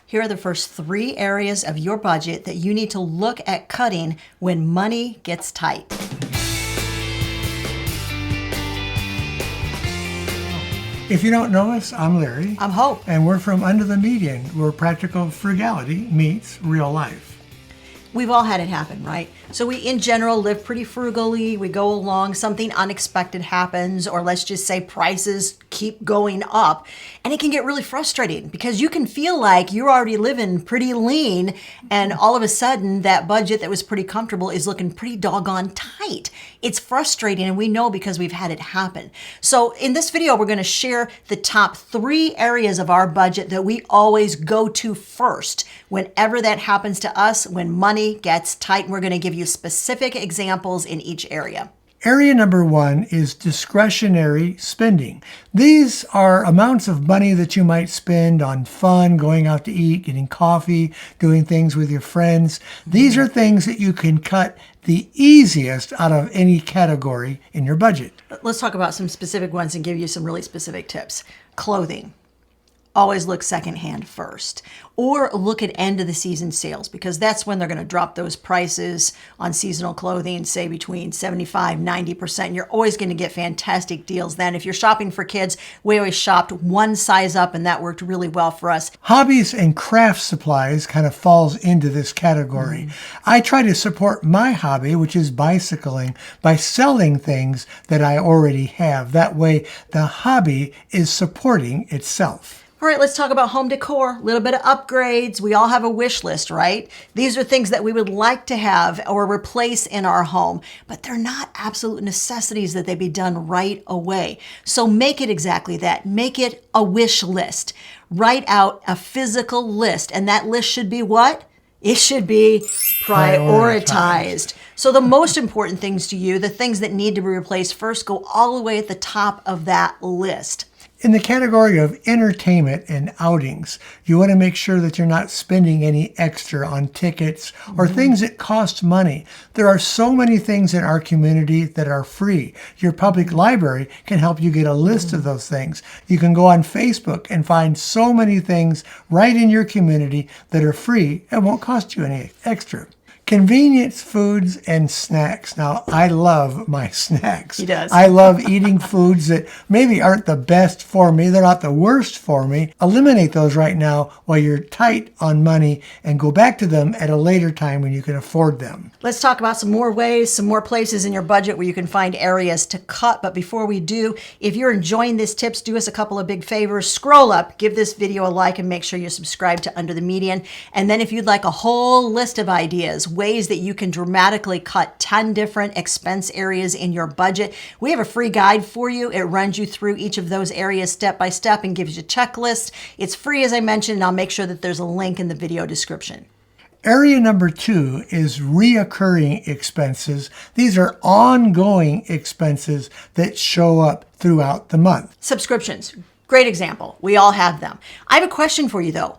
Here are the first 3 areas of your budget that you need to look at cutting when money gets tight. If you don't know us, I'm Larry. I'm Hope. And we're from Under the Median, where practical frugality meets real life. We've all had it happen, right? So we, in general, live pretty frugally. We go along, something unexpected happens, or let's just say prices keep going up. And it can get really frustrating because you can feel like you're already living pretty lean, and all of a sudden that budget that was pretty comfortable is looking pretty doggone tight. It's frustrating, and we know because we've had it happen. So in this video, we're going to share the top 3 areas of our budget that we always go to first whenever that happens to us, when money gets tight. And we're going to give you specific examples in each area. Area number 1 is discretionary spending. These are amounts of money that you might spend on fun, going out to eat, getting coffee, doing things with your friends. These are things that you can cut the easiest out of any category in your budget. Let's talk about some specific ones and give you some really specific tips. Clothing. Always look secondhand first, or look at end of the season sales, because that's when they're going to drop those prices on seasonal clothing, say between 75, 90%. You're always going to get fantastic deals then. If you're shopping for kids, we always shopped one size up, and that worked really well for us. Hobbies and craft supplies kind of falls into this category. I try to support my hobby, which is bicycling, by selling things that I already have. That way, the hobby is supporting itself. All right, let's talk about home decor, a little bit of upgrades. We all have a wish list, right? These are things that we would like to have or replace in our home, but they're not absolute necessities that they be done right away. So make it exactly that. Make it a wish list. Write out a physical list, and that list should be what? It should be prioritized. So the most important things to you, the things that need to be replaced first, go all the way at the top of that list. In the category of entertainment and outings, you want to make sure that you're not spending any extra on tickets or things that cost money. There are so many things in our community that are free. Your public library can help you get a list of those things. You can go on Facebook and find so many things right in your community that are free and won't cost you any extra. Convenience foods and snacks. Now, I love my snacks. He does. I love eating foods that maybe aren't the best for me. They're not the worst for me. Eliminate those right now while you're tight on money and go back to them at a later time when you can afford them. Let's talk about some more ways, some more places in your budget where you can find areas to cut. But before we do, if you're enjoying these tips, do us a couple of big favors. Scroll up, give this video a like, and make sure you subscribe to Under the Median. And then if you'd like a whole list of ideas, ways that you can dramatically cut 10 different expense areas in your budget, we have a free guide for you. It runs you through each of those areas step by step and gives you a checklist. It's free, as I mentioned, and I'll make sure that there's a link in the video description. Area number 2 is reoccurring expenses. These are ongoing expenses that show up throughout the month. Subscriptions, great example. We all have them. I have a question for you though.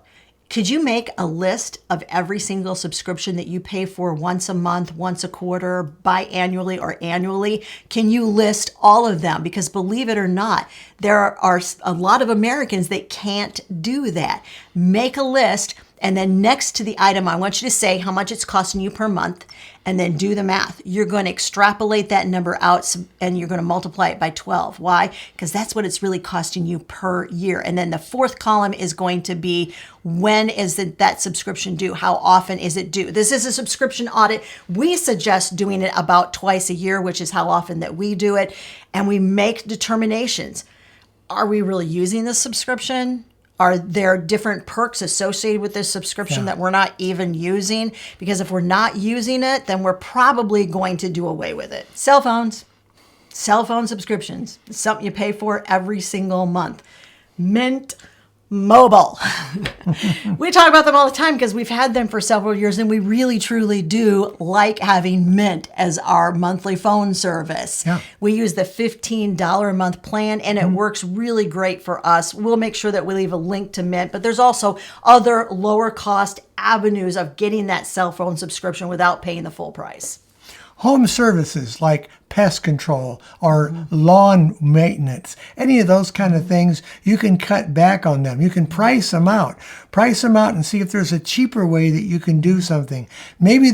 Could you make a list of every single subscription that you pay for once a month, once a quarter, biannually, or annually? Can you list all of them? Because believe it or not, there are a lot of Americans that can't do that. Make a list, and then next to the item, I want you to say how much it's costing you per month, and then do the math. You're going to extrapolate that number out, and you're going to multiply it by 12. Why? Because that's what it's really costing you per year. And then the 4th column is going to be, when is that subscription due? How often is it due? This is a subscription audit. We suggest doing it about twice a year, which is how often that we do it. And we make determinations. Are we really using this subscription? Are there different perks associated with this subscription that we're not even using? Because if we're not using it, then we're probably going to do away with it. Cell phones, cell phone subscriptions, it's something you pay for every single month. Mint Mobile. We talk about them all the time because we've had them for several years, and we really truly do like having Mint as our monthly phone service. Yeah. We use the $15 a month plan, and it works really great for us. We'll make sure that we leave a link to Mint, but there's also other lower cost avenues of getting that cell phone subscription without paying the full price. Home services like pest control or lawn maintenance, any of those kind of things, you can cut back on them. You can price them out. Price them out and see if there's a cheaper way that you can do something. Maybe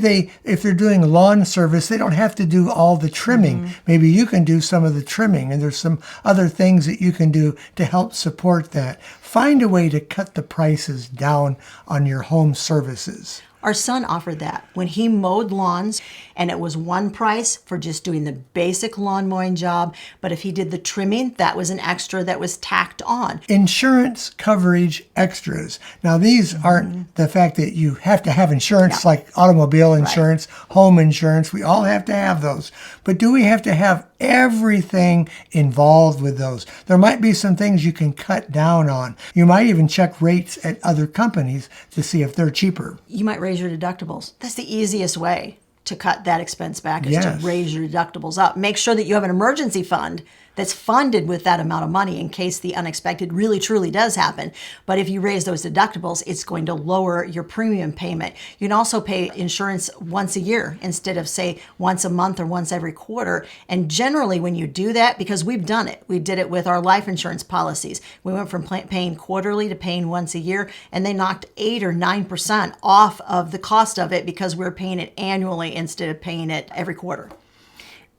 if they're doing lawn service, they don't have to do all the trimming. Maybe you can do some of the trimming, and there's some other things that you can do to help support that. Find a way to cut the prices down on your home services. Our son offered that when he mowed lawns, and it was one price for just doing the basic lawn mowing job. But if he did the trimming, that was an extra that was tacked on. Insurance coverage extras. Now, these aren't the fact that you have to have insurance like automobile insurance, home insurance. We all have to have those. But do we have to have everything involved with those? There might be some things you can cut down on. You might even check rates at other companies to see if they're cheaper. You might raise your deductibles. That's the easiest way to cut that expense back, is to raise your deductibles up. Make sure that you have an emergency fund that's funded with that amount of money in case the unexpected really truly does happen. But if you raise those deductibles, it's going to lower your premium payment. You can also pay insurance once a year instead of, say, once a month or once every quarter. And generally when you do that, because we've done it, we did it with our life insurance policies. We went from paying quarterly to paying once a year, and they knocked 8 or 9% off of the cost of it because we were paying it annually instead of paying it every quarter.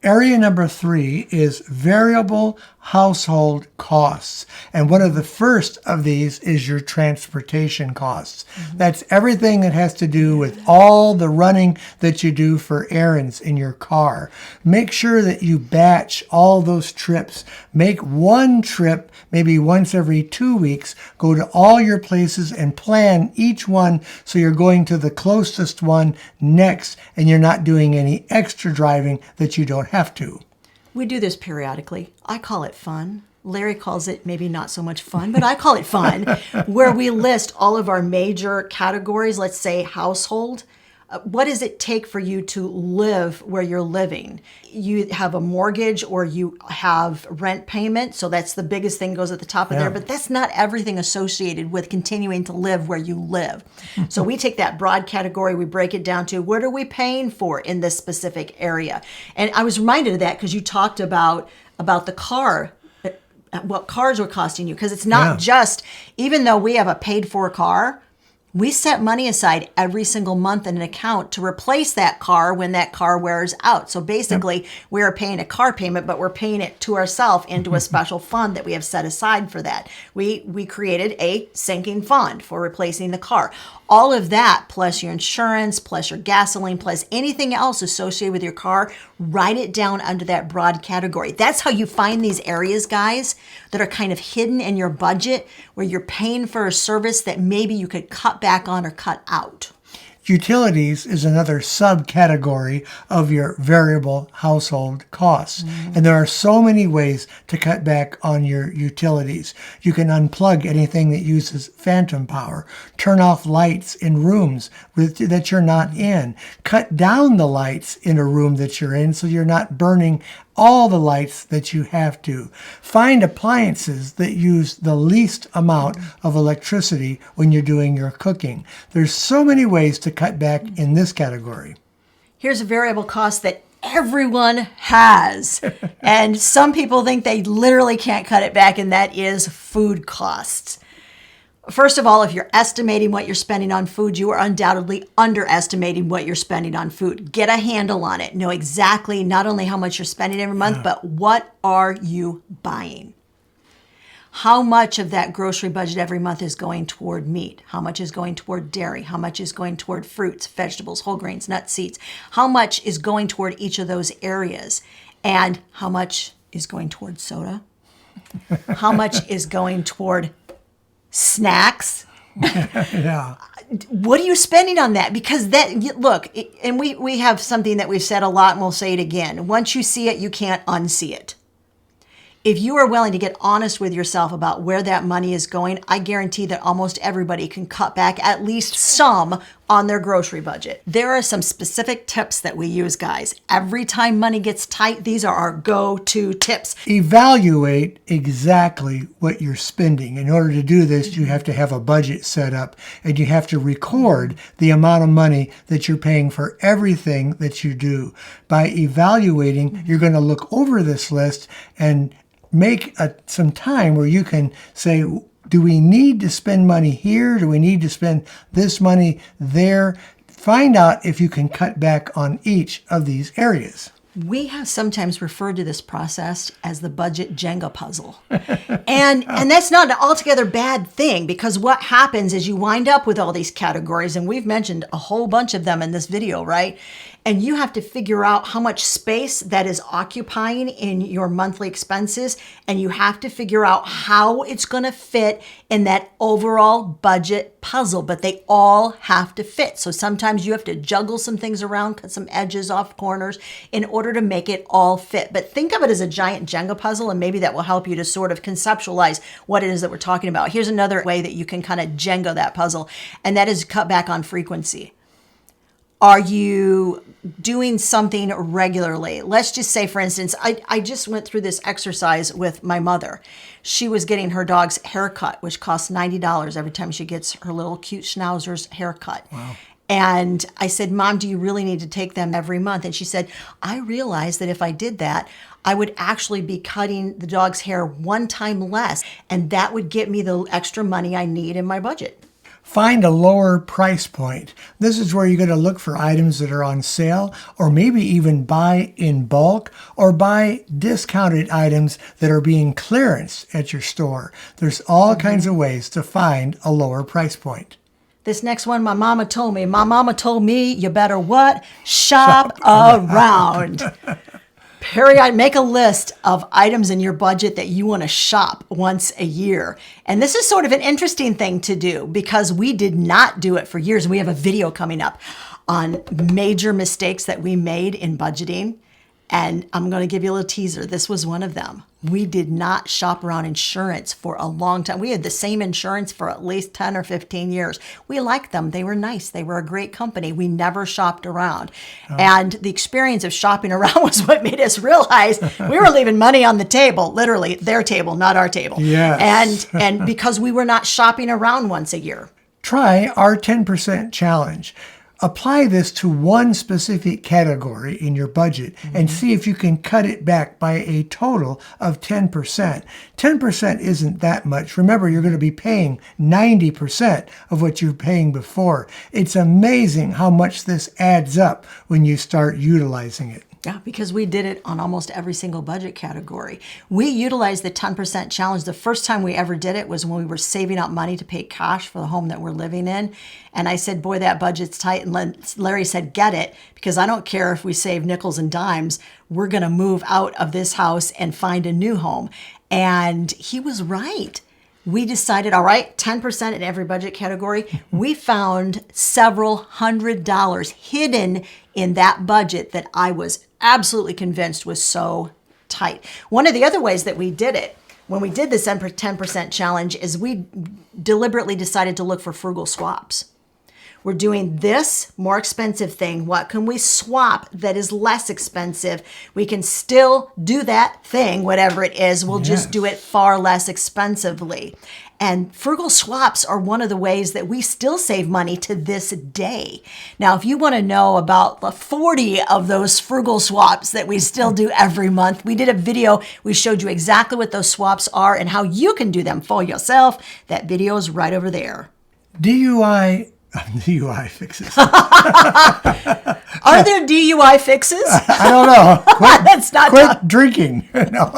Area number 3 is variable household costs. And one of the first of these is your transportation costs. That's everything that has to do with all the running that you do for errands in your car. Make sure that you batch all those trips. Make one trip maybe once every 2 weeks. Go to all your places and plan each one so you're going to the closest one next, and you're not doing any extra driving that you don't have to. We do this periodically. I call it fun. Larry calls it maybe not so much fun, but I call it fun, where we list all of our major categories. Let's say household. What does it take for you to live where you're living? You have a mortgage or you have rent payment, so that's the biggest thing goes at the top of there, but that's not everything associated with continuing to live where you live. So we take that broad category, we break it down to what are we paying for in this specific area. And I was reminded of that because you talked about the car, what cars were costing you, because it's not just, even though we have a paid for car, we set money aside every single month in an account to replace that car when that car wears out. So basically, we are paying a car payment, but we're paying it to ourselves into a special fund that we have set aside for that. We created a sinking fund for replacing the car. All of that, plus your insurance, plus your gasoline, plus anything else associated with your car, write it down under that broad category. That's how you find these areas, guys, that are kind of hidden in your budget, where you're paying for a service that maybe you could cut back on or cut out. Utilities is another subcategory of your variable household costs. And there are so many ways to cut back on your utilities. You can unplug anything that uses phantom power, turn off lights in rooms that you're not in, cut down the lights in a room that you're in so you're not burning all the lights that you have to. Find appliances that use the least amount of electricity when you're doing your cooking. There's so many ways to cut back in this category. Here's a variable cost that everyone has. And some people think they literally can't cut it back, and that is food costs. First of all, if you're estimating what you're spending on food, you are undoubtedly underestimating what you're spending on food. Get a handle on it. Know exactly not only how much you're spending every month, but what are you buying? How much of that grocery budget every month is going toward meat? How much is going toward dairy? How much is going toward fruits, vegetables, whole grains, nuts, seeds? How much is going toward each of those areas? And how much is going toward soda? How much is going toward snacks? What are you spending on that? Because that, look, and we have something that we've said a lot, and we'll say it again. Once you see it, you can't unsee it. If you are willing to get honest with yourself about where that money is going, I guarantee that almost everybody can cut back at least some on their grocery budget. There are some specific tips that we use, guys. Every time money gets tight, these are our go-to tips. Evaluate exactly what you're spending. In order to do this, you have to have a budget set up, and you have to record the amount of money that you're paying for everything that you do. By evaluating, you're going to look over this list and make some time where you can say, do we need to spend money here? Do we need to spend this money there? Find out if you can cut back on each of these areas. We have sometimes referred to this process as the budget Jenga puzzle. And that's not an altogether bad thing, because what happens is you wind up with all these categories, and we've mentioned a whole bunch of them in this video, right? And you have to figure out how much space that is occupying in your monthly expenses, and you have to figure out how it's going to fit in that overall budget puzzle, but they all have to fit. So sometimes you have to juggle some things around, cut some edges off corners in order to make it all fit. But think of it as a giant Jenga puzzle, and maybe that will help you to sort of conceptualize what it is that we're talking about. Here's another way that you can kind of Jenga that puzzle, and that is cut back on frequency. Are you doing something regularly? Let's just say, for instance, I just went through this exercise with my mother. She was getting her dog's haircut, which costs $90 every time she gets her little cute schnauzer's haircut. Wow. And I said, Mom, do you really need to take them every month? And she said, I realized that if I did that, I would actually be cutting the dog's hair one time less, and that would get me the extra money I need in my budget. Find a lower price point. This is where you're going to look for items that are on sale, or maybe even buy in bulk, or buy discounted items that are being clearanced at your store. There's all kinds of ways to find a lower price point. This next one, my mama told me. My mama told me you better what? Shop around. Make a list of items in your budget that you want to shop once a year. And this is sort of an interesting thing to do, because we did not do it for years. We have a video coming up on major mistakes that we made in budgeting. And I'm going to give you a little teaser. This was one of them. We did not shop around insurance for a long time. We had the same insurance for at least 10 or 15 years. We liked them. They were nice. They were a great company. We never shopped around. Oh. And the experience of shopping around was what made us realize we were leaving money on the table, literally their table, not our table. Yes. And because we were not shopping around once a year. Try our 10% challenge. Apply this to one specific category in your budget and see if you can cut it back by a total of 10%. 10% isn't that much. Remember, you're going to be paying 90% of what you're paying before. It's amazing how much this adds up when you start utilizing it. Yeah, because we did it on almost every single budget category. We utilized the 10% challenge. The first time we ever did it was when we were saving up money to pay cash for the home that we're living in. And I said, boy, that budget's tight. And Larry said, get it, because I don't care if we save nickels and dimes. We're going to move out of this house and find a new home. And he was right. We decided, all right, 10% in every budget category. We found several $100s hidden in that budget that I was absolutely convinced was so tight. One of the other ways that we did it, when we did this 10% challenge, is we deliberately decided to look for frugal swaps. We're doing this more expensive thing. What can we swap that is less expensive? We can still do that thing, whatever it is. We'll just do it far less expensively. And frugal swaps are one of the ways that we still save money to this day. Now, if you want to know about the 40 of those frugal swaps that we still do every month, we did a video. We showed you exactly what those swaps are and how you can do them for yourself. That video is right over there. DUI fixes. Are there DUI fixes? I don't know. Let's not quit drinking. No.